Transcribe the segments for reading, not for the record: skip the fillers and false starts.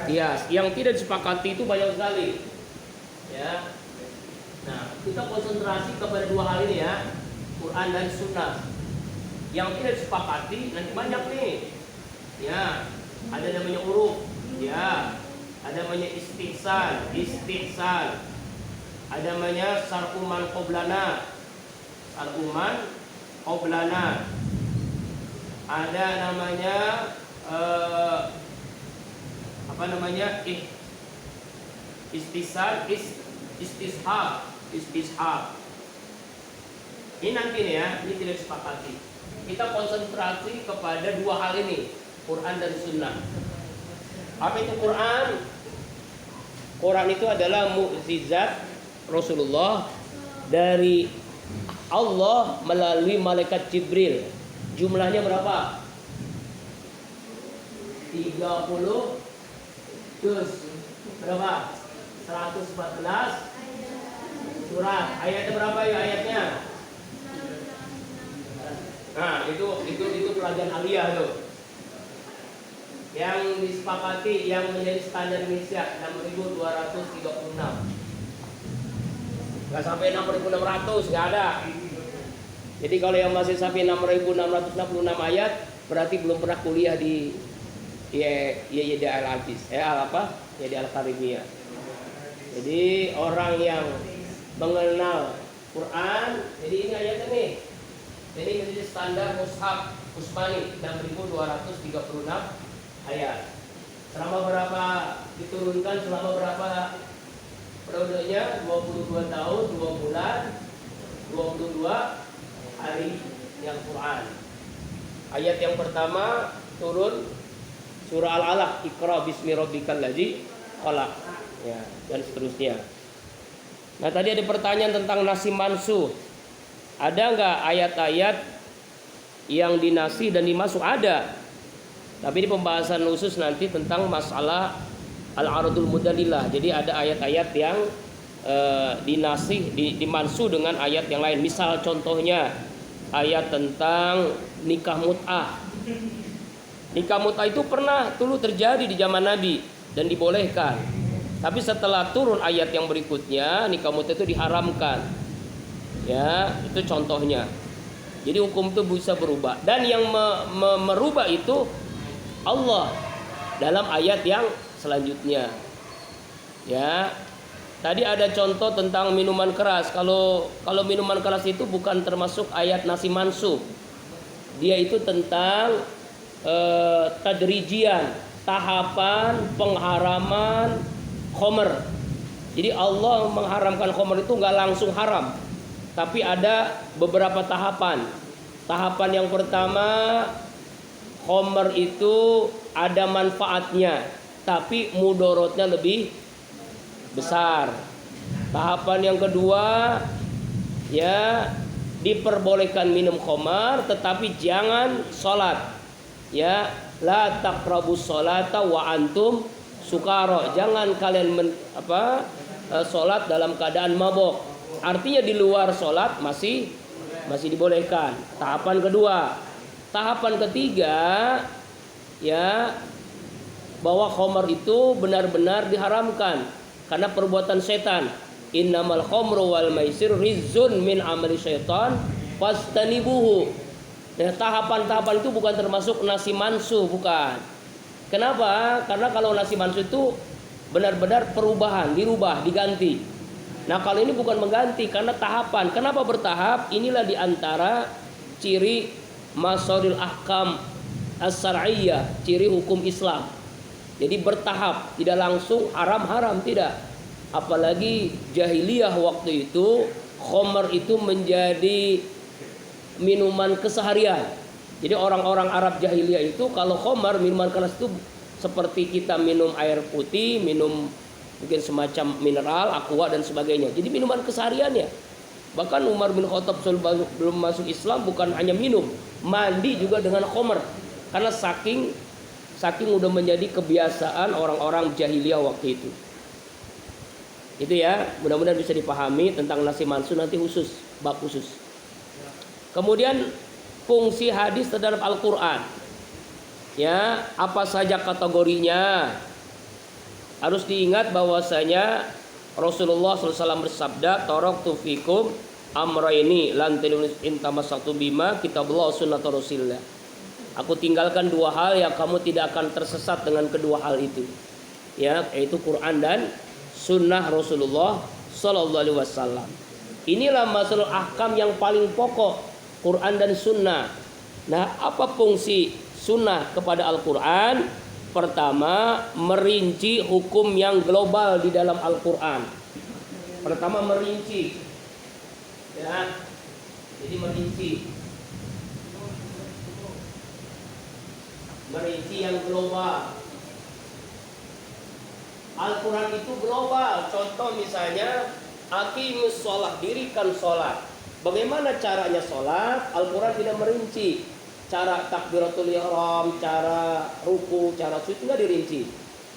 Kias. Yang tidak disepakati itu banyak sekali. Ya. Nah, kita konsentrasi kepada dua hal ini ya, Quran dan Sunnah. Yang tidak disepakati nanti banyak nih. Ya, ada namanya uruf. Ya, ada namanya istihsan. Ada namanya sar'uman qoblana. Ada namanya istishab. Ini nanti nih ya, ini tidak disepakati. Kita konsentrasi kepada dua hal ini, Quran dan Sunnah. Apa itu Quran? Quran itu adalah mukjizat Rasulullah dari Allah melalui malaikat Jibril. Jumlahnya berapa? 30 juz. Berapa? 114 surat. Ayatnya berapa ya ayatnya? Nah, itu pelajaran aliyah tuh. Yang disepakati yang menjadi standar Indonesia 6.236. Gak sampai 6.600, gak ada. Jadi kalau yang masih sampai 6.666 ayat berarti belum pernah kuliah di YD Al-Hadis. YD Al-Karimiyah. Jadi orang yang mengenal Quran, jadi ini ayatnya nih. Ini menjadi standar mushaf Utsmani 6.236 ayat. Selama berapa diturunkan? Selama berapa periodenya? 22 tahun, 2 bulan, 22 hari yang Quran. Ayat yang pertama turun surah Al-Alaq, Iqra bismi rabbikal ladzi khalaq. Ya, dan seterusnya. Nah, tadi ada pertanyaan tentang nasih mansuh. Ada nggak ayat-ayat yang dinasih dan dimasuk? Ada. Tapi di pembahasan khusus nanti tentang masalah al-aradul mudallilah. Jadi ada ayat-ayat yang dinasih, dimansuh dengan ayat yang lain. Misal contohnya ayat tentang nikah mut'ah. Nikah mut'ah itu pernah dulu terjadi di zaman Nabi dan dibolehkan. Tapi setelah turun ayat yang berikutnya, nikah mut'ah itu diharamkan. Ya, itu contohnya. Jadi hukum itu bisa berubah. Dan yang merubah itu Allah dalam ayat yang selanjutnya. Ya. Tadi ada contoh tentang minuman keras. Kalau minuman keras itu bukan termasuk ayat nasih mansuh. Dia itu tentang tadrijian, tahapan pengharaman khamr. Jadi Allah mengharamkan khamr itu nggak langsung haram, tapi ada beberapa tahapan. Tahapan yang pertama, khamr itu ada manfaatnya, tapi mudorotnya lebih besar. Tahapan yang kedua, ya, diperbolehkan minum khamr, tetapi jangan sholat. Ya, la taqrabus sholata wa antum sukara. Jangan kalian sholat dalam keadaan mabok. Artinya di luar sholat masih dibolehkan. Tahapan kedua. Tahapan ketiga, ya, bahwa khamr itu benar-benar diharamkan karena perbuatan setan. Innamal khamru wal maisir rizun min amali syaitan fastanibuhu. Nah, tahapan-tahapan itu bukan termasuk nasih mansuh, bukan. Kenapa? Karena kalau nasih mansuh itu benar-benar perubahan, dirubah, diganti. Nah, kalau ini bukan mengganti karena tahapan. Kenapa bertahap? Inilah diantara ciri masaril ahkam as-syar'iyyah, ciri hukum Islam. Jadi bertahap, tidak langsung haram-haram, tidak. Apalagi jahiliyah waktu itu, khamr itu menjadi minuman keseharian. Jadi orang-orang Arab jahiliyah itu kalau khamr, minuman keras itu seperti kita minum air putih, minum mungkin semacam mineral, aqua dan sebagainya. Jadi minuman kesehariannya. Bahkan Umar bin Khattab belum masuk Islam bukan hanya minum, mandi juga dengan khamr. Karena saking udah menjadi kebiasaan orang-orang jahiliyah waktu itu. Itu ya, mudah-mudahan bisa dipahami tentang nasih mansuh nanti khusus, bab khusus. Kemudian fungsi hadis terhadap Al-Quran. Ya, apa saja kategorinya? harus diingat bahwasanya Rasulullah SAW bersabda, taraktu fikum amrayni lan tadillu in tamassaktum bima kitabullah sunnata rasulillah. Aku tinggalkan dua hal yang kamu tidak akan tersesat dengan kedua hal itu. Ya, yaitu Quran dan sunnah Rasulullah sallallahu alaihi wasallam. Inilah masalah ahkam yang paling pokok, Quran dan sunnah. Nah, apa fungsi sunnah kepada Al-Quran? Pertama, merinci hukum yang global di dalam Al-Quran. Pertama, merinci. Ya, jadi merinci yang global. Al-Quran itu global. Contoh misalnya, aqimus sholat, dirikan sholat. Bagaimana caranya sholat? Al-Quran tidak merinci. Cara takbiratul ihram, cara ruku, cara sujud tidak dirinci.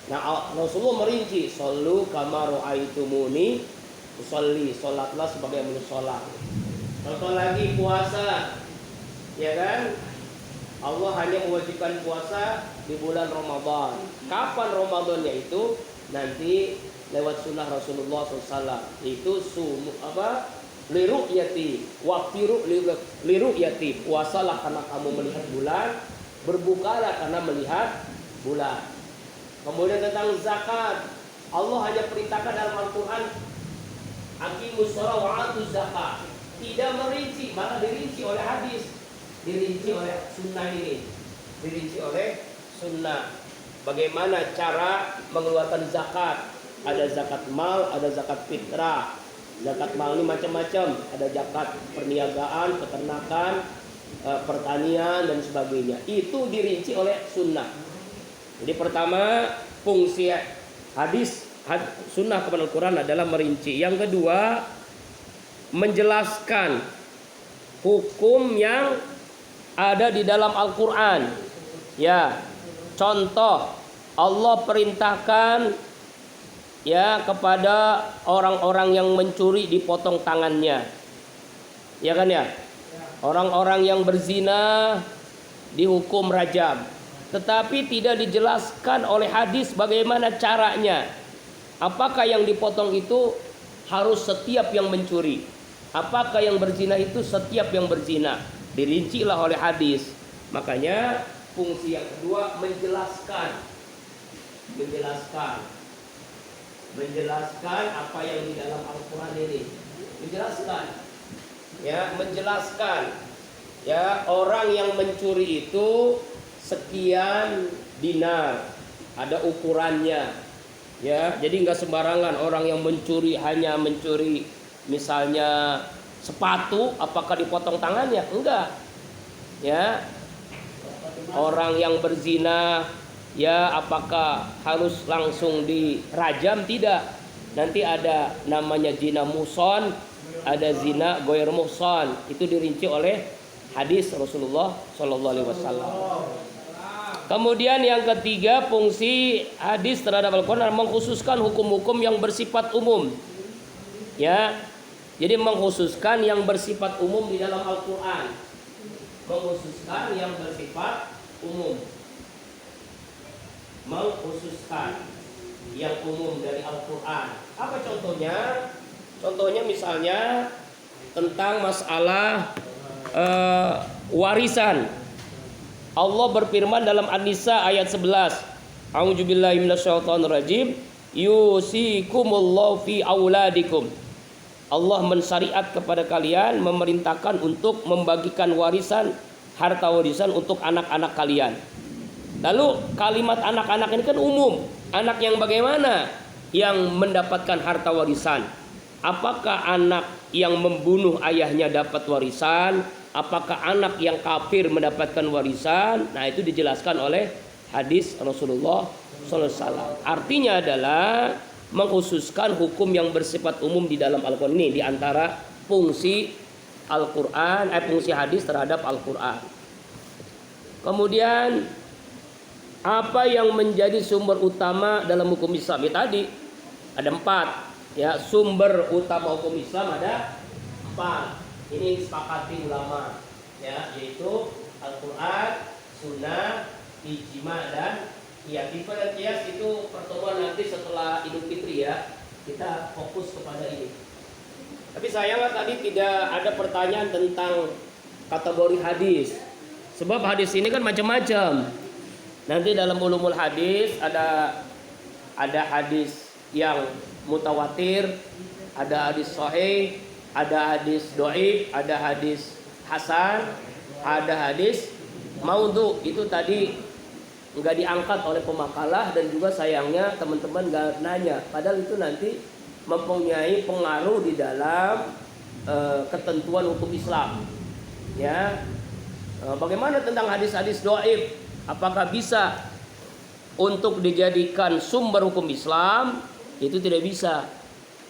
Nah, Rasulullah merinci, shollu kama ra'aitumuni usolli, sholatlah sebagaimana sholat. Contoh lagi puasa, ya kan? Allah hanya mewajibkan puasa di bulan Ramadan. Kapan Ramadannya itu? Nanti lewat sunnah Rasulullah SAW. Itu liru'yati, waqtiru liru'yati. Puasalah karena kamu melihat bulan, berbukalah karena melihat bulan. Kemudian tentang zakat, Allah hanya perintahkan dalam Al-Quran, aqimus shalah wa atuz zakat. Tidak merinci, malah dirinci oleh hadis, dirinci oleh sunnah ini, dirinci oleh sunnah. Bagaimana cara mengeluarkan zakat? Ada zakat mal, ada zakat fitrah. Zakat mal ini macam-macam, ada zakat perniagaan, peternakan, pertanian dan sebagainya. Itu dirinci oleh sunnah. Jadi pertama, fungsi hadis sunnah kepada Al-Quran adalah merinci. Yang kedua, menjelaskan hukum yang ada di dalam Al-Quran. Ya, contoh Allah perintahkan ya kepada orang-orang yang mencuri dipotong tangannya. Ya kan ya? Orang-orang yang berzina dihukum rajam. Tetapi tidak dijelaskan oleh hadis bagaimana caranya. Apakah yang dipotong itu harus setiap yang mencuri? Apakah yang berzina itu setiap yang berzina? Dirincilah oleh hadis. Makanya fungsi yang kedua menjelaskan apa yang di dalam Al-Quran ini. Menjelaskan ya, orang yang mencuri itu sekian dinar, ada ukurannya ya. Jadi nggak sembarangan orang yang mencuri hanya mencuri misalnya sepatu, apakah dipotong tangannya? Enggak ya. Orang yang berzina ya, apakah harus langsung dirajam? Tidak. Nanti ada namanya zina muhson, ada zina goir muhson. Itu dirinci oleh hadis Rasulullah Shallallahu Alaihi Wasallam. Kemudian yang ketiga, fungsi hadis terhadap Al-Quran mengkhususkan hukum-hukum yang bersifat umum. Ya, jadi mengkhususkan yang bersifat umum di dalam Al-Quran. Mengkhususkan yang bersifat umum. Mengkhususkan yang umum dari Al-Quran. Apa contohnya? Contohnya misalnya tentang masalah warisan. Allah berfirman dalam An-Nisa ayat 11. A'udzubillahi minasyaitonirrajim. Yusikumullahu fi auladikum. Allah mensyariat kepada kalian, memerintahkan untuk membagikan warisan, harta warisan untuk anak-anak kalian. Lalu kalimat anak-anak ini kan umum. Anak yang bagaimana yang mendapatkan harta warisan? Apakah anak yang membunuh ayahnya dapat warisan? Apakah anak yang kafir mendapatkan warisan? Nah, itu dijelaskan oleh hadis Rasulullah SAW. Artinya adalah mengkhususkan hukum yang bersifat umum di dalam Al-Quran. Ini diantara fungsi Al-Quran, fungsi hadis terhadap Al-Quran. Kemudian apa yang menjadi sumber utama dalam hukum Islam? Tadi ada 4. Ya, sumber utama hukum Islam ada 4. Ini disepakati ulama, ya, yaitu Al-Quran, Sunnah, Ijma dan Qiyas. Tipe dan Qiyas itu pertemuan nanti setelah Idul Fitri ya, kita fokus kepada ini. Tapi sayangnya tadi tidak ada pertanyaan tentang kategori hadis. Sebab hadis ini kan macam-macam. Nanti dalam ulumul hadis ada hadis yang mutawatir, ada hadis sahih, ada hadis dhaif, ada hadis hasan, ada hadis maudhu. Itu tadi nggak diangkat oleh pemakalah dan juga sayangnya teman-teman nggak nanya. Padahal itu nanti mempunyai pengaruh di dalam ketentuan hukum Islam. Ya, bagaimana tentang hadis-hadis dhaif? Apakah bisa untuk dijadikan sumber hukum Islam? Itu tidak bisa.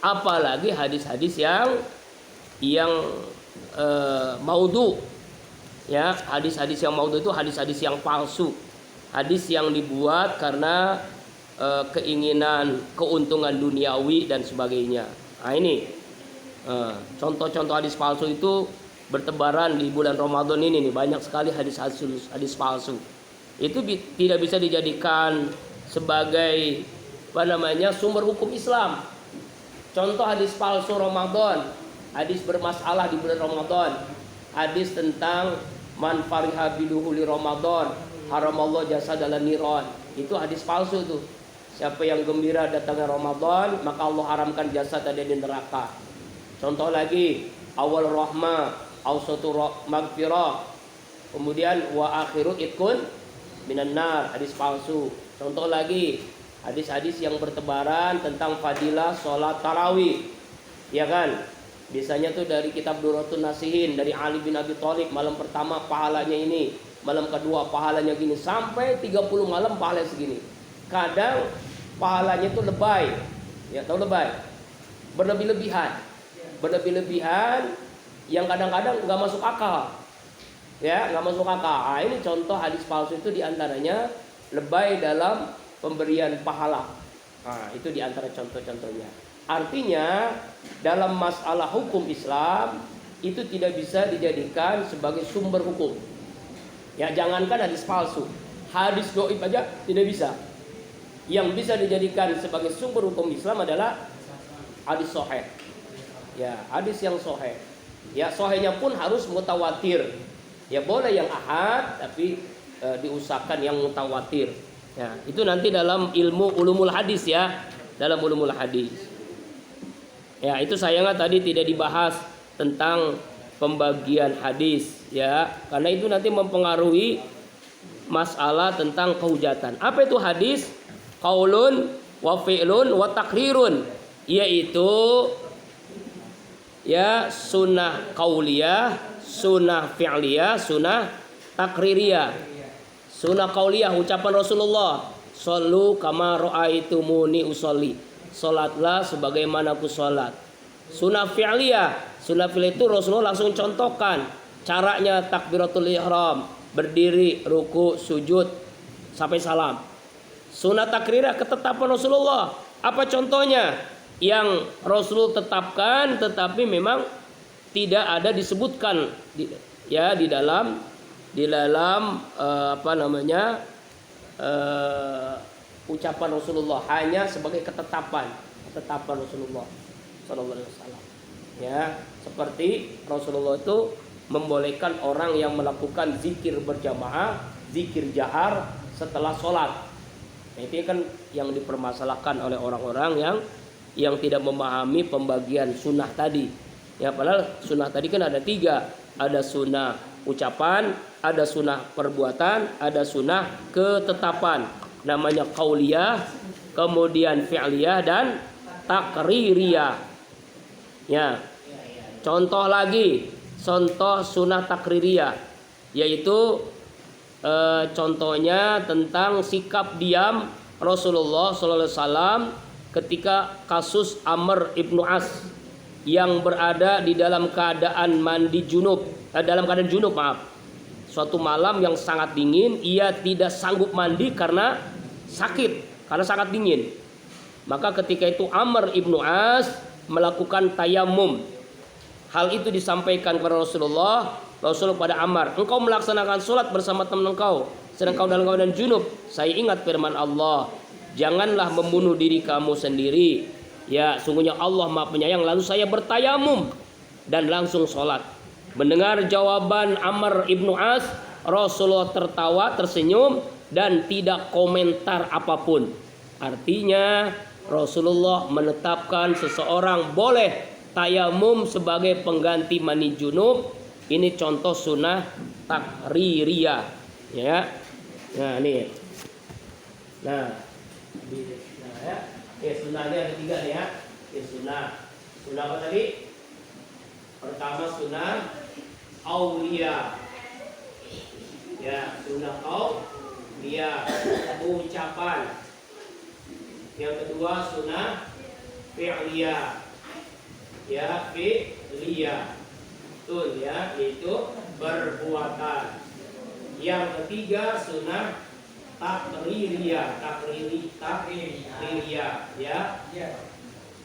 Apalagi hadis-hadis yang maudhu. Ya, hadis-hadis yang maudhu itu hadis-hadis yang palsu. Hadis yang dibuat karena keinginan keuntungan duniawi dan sebagainya. Nah ini contoh-contoh hadis palsu itu bertebaran di bulan Ramadan ini nih, banyak sekali hadis palsu. Itu tidak bisa dijadikan sebagai sumber hukum Islam. Contoh hadis palsu Ramadan, hadis bermasalah di bulan Ramadan, hadis tentang man fariha biduhuli Ramadan haramallah jasad ala niran. Itu hadis palsu tuh. Siapa yang gembira datangnya Ramadan, maka Allah haramkan jasad ada di neraka. Contoh lagi, awal rahmah, awsatu magfirah, kemudian wa akhiru itkun minan nar, hadis palsu. Contoh lagi, hadis-hadis yang bertebaran tentang fadilah sholat tarawih, ya kan? Biasanya tuh dari kitab Duratun Nasihin, dari Ali bin Abi Thalib, malam pertama pahalanya ini, malam kedua pahalanya gini, sampai 30 malam pahalanya segini. Kadang pahalanya itu lebay, ya tahu lebay, berlebih-lebihan yang kadang-kadang nggak masuk akal, ya nggak masuk akal. Nah, ini contoh hadis palsu itu diantaranya lebay dalam pemberian pahala. Nah, itu diantara contoh-contohnya. Artinya dalam masalah hukum Islam itu tidak bisa dijadikan sebagai sumber hukum. Ya jangankan hadis palsu, hadis dhaif aja tidak bisa. Yang bisa dijadikan sebagai sumber hukum Islam adalah hadis sahih. Ya, hadis yang sahih. Ya, sahihnya pun harus mutawatir. Ya, boleh yang ahad tapi diusahakan yang mutawatir. Ya, itu nanti dalam ilmu ulumul hadis ya, dalam ulumul hadis. Ya, itu sayangnya tadi tidak dibahas tentang pembagian hadis ya, karena itu nanti mempengaruhi masalah tentang kehujatan. Apa itu hadis? Qaulun wa fi'lun wa takrirun, yaitu ya sunnah qauliyah, sunnah fi'liyah, sunnah takririyah. Sunnah qauliyah ucapan Rasulullah, shollu kama ra'aitumuni usolli, salatlah sebagaimana aku salat. Sunnah fi'liyah, sunnah fi'liyah itu Rasulullah langsung contohkan caranya takbiratul ihram, berdiri, ruku, sujud sampai salam. Sunnah takririyah ketetapan Rasulullah. Apa contohnya? Yang Rasul tetapkan tetapi memang tidak ada disebutkan di dalam ucapan Rasulullah, hanya sebagai ketetapan Rasulullah sallallahu alaihi wasallam. Ya, seperti Rasulullah itu membolehkan orang yang melakukan zikir berjamaah, zikir jahar setelah sholat. Nah, itu kan yang dipermasalahkan oleh orang-orang yang tidak memahami pembagian sunnah tadi. Ya, padahal sunnah tadi kan ada 3. Ada sunnah ucapan, ada sunnah perbuatan, ada sunnah ketetapan. Namanya qauliyah, kemudian fi'liyah dan takririyah. Ya. Contoh lagi, contoh sunnah takririyah, yaitu contohnya tentang sikap diam Rasulullah SAW ketika kasus Amr ibnu As yang berada di dalam keadaan junub. Suatu malam yang sangat dingin, ia tidak sanggup mandi karena sakit, karena sangat dingin. Maka ketika itu Amr ibnu As melakukan tayamum. Hal itu disampaikan kepada Rasulullah pada Ammar, engkau melaksanakan sholat bersama teman engkau sedang kau dalam keadaan junub. Saya ingat firman Allah, janganlah membunuh diri kamu sendiri. Ya, sungguhnya Allah Maha Penyayang. Lalu saya bertayamum dan langsung sholat. Mendengar jawaban Amr ibnu As, Rasulullah tertawa, tersenyum, dan tidak komentar apapun. Artinya Rasulullah menetapkan seseorang boleh tayamum sebagai pengganti mani junub. Ini contoh sunnah takririyah, ya. Nah ini, nah ya, sunnahnya ada 3 nih ya. Sunnah apa tadi? Pertama sunnah aulia, ya, sunnah aulia, ucapan. Yang kedua sunnah fi'liyah, ya, fi'liyah, betul ya, yaitu perbuatan. Yang ketiga sunnah takririyah, ya.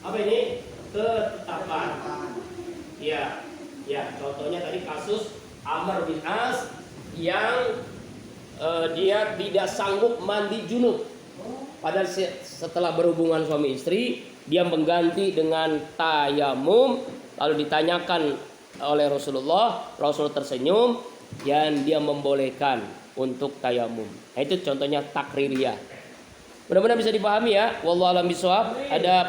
Apa ini? Ketetapan. Ya, contohnya tadi kasus Amr bin As yang dia tidak sanggup mandi junub. Padahal setelah berhubungan suami istri, dia mengganti dengan tayamum. Lalu ditanyakan oleh Rasulullah tersenyum dan dia membolehkan untuk tayamum. Nah, itu contohnya takririyah. Mudah-mudahan bisa dipahami ya. Wallahu a'lam bishawab. Ada